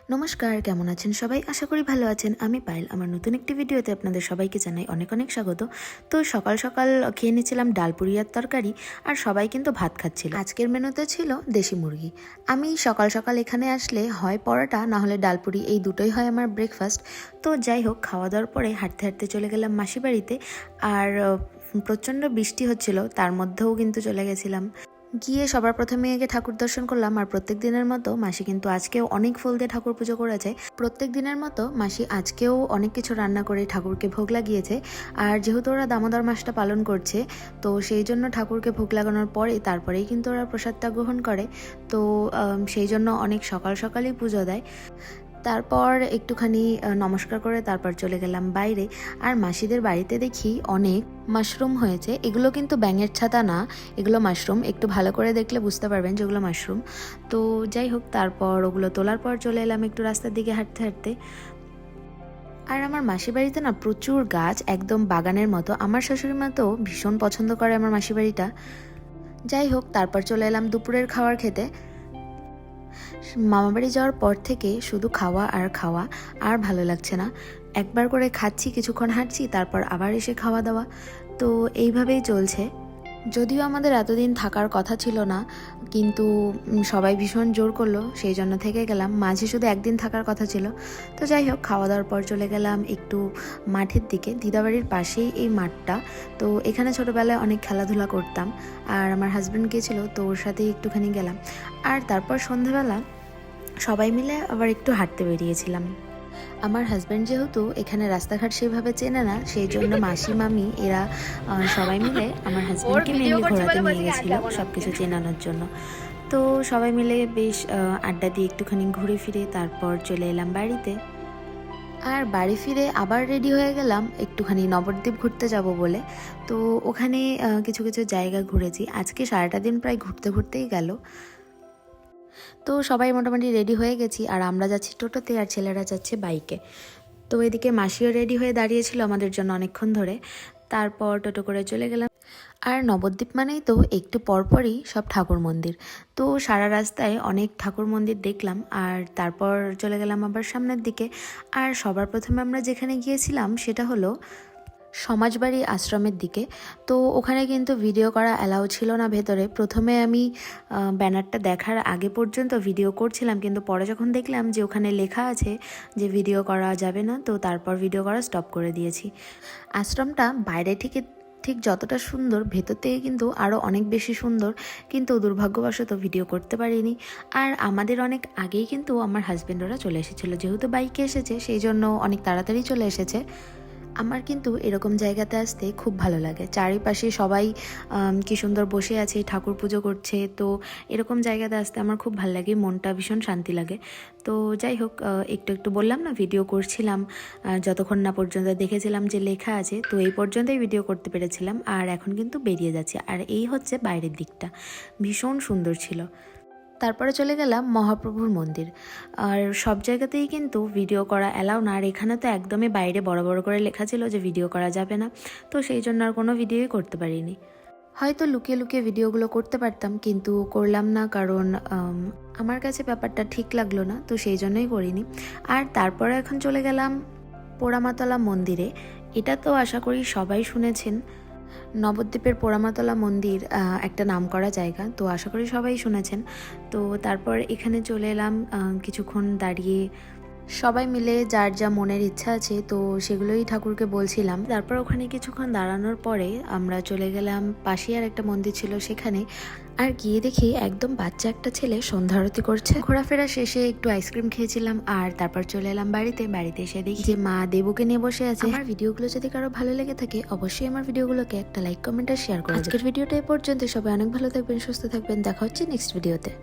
নমস্কার, কেমন আছেন সবাই? আশা করি ভালো আছেন। আমি পায়েল। আমার নতুন একটি ভিডিওতে আপনাদের সবাইকে জানাই অনেক অনেক স্বাগত। তো সকাল সকাল খেয়ে নিয়েছিলাম ডাল পুরি আর তরকারি, আর সবাই কিন্তু ভাত খাচ্ছিল। আজকের মেনুতে ছিল দেশি মুরগি। আমি সকাল সকাল এখানে আসলে হয় পরোটা না হলে ডাল পুরি, এই দুটোই হয় আমার ব্রেকফাস্ট। তো যাই হোক, খাওয়া দাওয়ার পরে হাঁটতে হাঁটতে চলে গেলাম মাসি বাড়িতে। আর প্রচণ্ড বৃষ্টি হচ্ছিল, তার মধ্যেও কিন্তু চলে গেছিলাম। গিয়ে সবার প্রথমে আগে ঠাকুর দর্শন করলাম। আর প্রত্যেক দিনের মতো মাসি কিন্তু আজকেও অনেক ফুল দিয়ে ঠাকুর পুজো করেছে। প্রত্যেক দিনের মতো মাসি আজকেও অনেক কিছু রান্না করে ঠাকুরকে ভোগ লাগিয়েছে। আর যেহেতু ওরা দামোদর মাসটা পালন করছে, তো সেই জন্য ঠাকুরকে ভোগ লাগানোর পরে তারপরেই কিন্তু ওরা প্রসাদটা গ্রহণ করে। তো সেই জন্য অনেক সকাল সকালই পুজো দেয়। তারপর একটুখানি নমস্কার করে তারপর চলে গেলাম বাইরে। আর মাসিদের বাড়িতে দেখি অনেক মাশরুম হয়েছে। এগুলো কিন্তু ব্যাঙের ছাতা না, এগুলো মাশরুম। একটু ভালো করে দেখলে বুঝতে পারবেন যেগুলো মাশরুম। তো যাই হোক, তারপর ওগুলো তোলার পর চলে এলাম একটু রাস্তার দিকে হাঁটতে হাঁটতে। আর আমার মাসির বাড়িতে না প্রচুর গাছ, একদম বাগানের মতো। আমার শাশুড়ি মা তো ভীষণ পছন্দ করে আমার মাসির বাড়িটা। যাই হোক, তারপর চলে এলাম দুপুরের খাবার খেতে। মামাবাড়ি যাওয়ার পর থেকে শুধু খাওয়া আর খাওয়া, আর ভালো লাগছে না। একবার করে খাচ্ছি, কিছুক্ষণ হাঁটছি, তারপর আবার এসে খাওয়া দাওয়া। তো এইভাবেই চলছে। যদিও আমাদের এতদিন থাকার কথা ছিল না, কিন্তু সবাই ভীষণ জোর করলো, সেই জন্য থেকে গেলাম। মাঝে শুধু একদিন থাকার কথা ছিল। তো যাই হোক, খাওয়া দাওয়ার পর চলে গেলাম একটু মাঠের দিকে। দিদাবাড়ির পাশেই এই মাঠটা। তো এখানে ছোটোবেলায় অনেক খেলাধুলা করতাম। আর আমার হাজব্যান্ড গিয়েছিল, তো ওর সাথেই একটুখানি গেলাম। আর তারপর সন্ধেবেলা সবাই মিলে আবার একটু হাঁটতে বেরিয়েছিলাম। আমার হাজব্যান্ড যেহেতু এখানে রাস্তাঘাট সেভাবে চেনে না, সেই জন্য মাসি মামি এরা সবাই মিলে আমার হাজব্যান্ডকে মেনলি ঘোরাতে নিয়ে গেছিলো সব কিছু চেনানোর জন্য। তো সবাই মিলে বেশ আড্ডা দিয়ে একটুখানি ঘুরে ফিরে তারপর চলে এলাম বাড়িতে। আর বাড়ি ফিরে আবার রেডি হয়ে গেলাম একটুখানি নবদ্বীপ ঘুরতে যাব বলে। তো ওখানে কিছু কিছু জায়গা ঘুরেছি। আজকে সারাটা দিন প্রায় ঘুরতে ঘুরতেই গেল। তো সবাই মোটামুটি রেডি হয়ে গেছি। আর আমরা যাচ্ছি টোটোতে, আর ছেলেরা যাচ্ছে বাইকে। তো এদিকে মাসিও রেডি হয়ে দাঁড়িয়েছিল আমাদের জন্য অনেকক্ষণ ধরে। তারপর টোটো করে চলে গেলাম। আর নবদ্বীপ মানেই তো একটু পরপরই সব ঠাকুর মন্দির। তো সারা রাস্তায় অনেক ঠাকুর মন্দির দেখলাম। আর তারপর চলে গেলাম আবার সামনের দিকে। আর সবার প্রথমে আমরা যেখানে গিয়েছিলাম সেটা হলো সমাজবাড়ি আশ্রমের দিকে। তো ওখানে কিন্তু ভিডিও করা অ্যালাউ ছিল না ভেতরে। প্রথমে আমি ব্যানারটা দেখার আগে পর্যন্ত ভিডিও করছিলাম, কিন্তু পরে যখন দেখলাম যে ওখানে লেখা আছে যে ভিডিও করা যাবে না, তো তারপর ভিডিও করা স্টপ করে দিয়েছি। আশ্রমটা বাইরে ঠিক যতটা সুন্দর, ভেতর থেকে কিন্তু আরও অনেক বেশি সুন্দর, কিন্তু দুর্ভাগ্যবশত ভিডিও করতে পারিনি। আর আমাদের অনেক আগেই কিন্তু আমার হাজব্যান্ডরা চলে এসেছিলো, যেহেতু বাইকে এসেছে সেই জন্য অনেক তাড়াতাড়ি চলে এসেছে। আমার কিন্তু এরকম জায়গাতে আসতে খুব ভালো লাগে। চারিপাশে সবাই কি সুন্দর বসে আছে, ঠাকুর পুজো করছে। তো এরকম জায়গাতে আসতে আমার খুব ভালো লাগে, মনটা ভীষণ শান্তি লাগে। তো যাই হোক, একটু একটু বললাম না ভিডিও করছিলাম, যতক্ষণ না পর্যন্ত দেখেছিলাম যে লেখা আছে, তো এই পর্যন্তই ভিডিও করতে পেরেছিলাম। আর এখন কিন্তু বেরিয়ে যাচ্ছে। আর এই হচ্ছে বাইরের দিকটা, ভীষণ সুন্দর ছিল। তারপরে চলে গেলাম মহাপ্রভুর মন্দির। আর সব জায়গাতেই কিন্তু ভিডিও করা অ্যালাউ না। আর এখানে তো একদমই বাইরে বড় বড় করে লেখা ছিল যে ভিডিও করা যাবে না। তো সেই জন্য আর কোনো ভিডিওই করতে পারিনি। হয়তো লুকিয়ে লুকিয়ে ভিডিওগুলো করতে পারতাম, কিন্তু করলাম না, কারণ আমার কাছে ব্যাপারটা ঠিক লাগলো না, তো সেই জন্যই করিনি। আর তারপরে এখন চলে গেলাম পোড়ামাতলা মন্দিরে। এটা তো আশা করি সবাই শুনেছেন। নবদ্বীপের পোড়ামাতলা মন্দির একটা নামকরা জায়গা, তো আশা করি সবাই শুনেছেন। তো তারপর এখানে চলে এলাম, কিছুক্ষণ দাঁড়িয়ে সবাই মিলে যার যা মনের ইচ্ছা আছে তো সেগুলোই ঠাকুরকে বলছিলাম। তারপর ওখানে কিছুক্ষণ দাঁড়ানোর পরে আমরা চলে গেলাম পাশেই আর একটা মন্দির ছিল সেখানে। আর গিয়ে দেখি একদম বাচ্চা একটা ছেলে সন্ধ্যা আরতি করছে। ঘোরাফেরা শেষে একটু আইসক্রিম খেয়েছিলাম। আর তারপর চলে এলাম বাড়িতে এসে দেখি যে মা দেবুকে নিয়ে বসে আছে। আমার ভিডিওগুলো যদি কারো ভালো লেগে থাকে অবশ্যই আমার ভিডিওগুলোকে একটা লাইক, কমেন্ট আর শেয়ার করে। আজকের ভিডিওটা এই পর্যন্ত। সবাই অনেক ভালো থাকবেন, সুস্থ থাকবেন। দেখা হচ্ছে নেক্সট ভিডিওতে।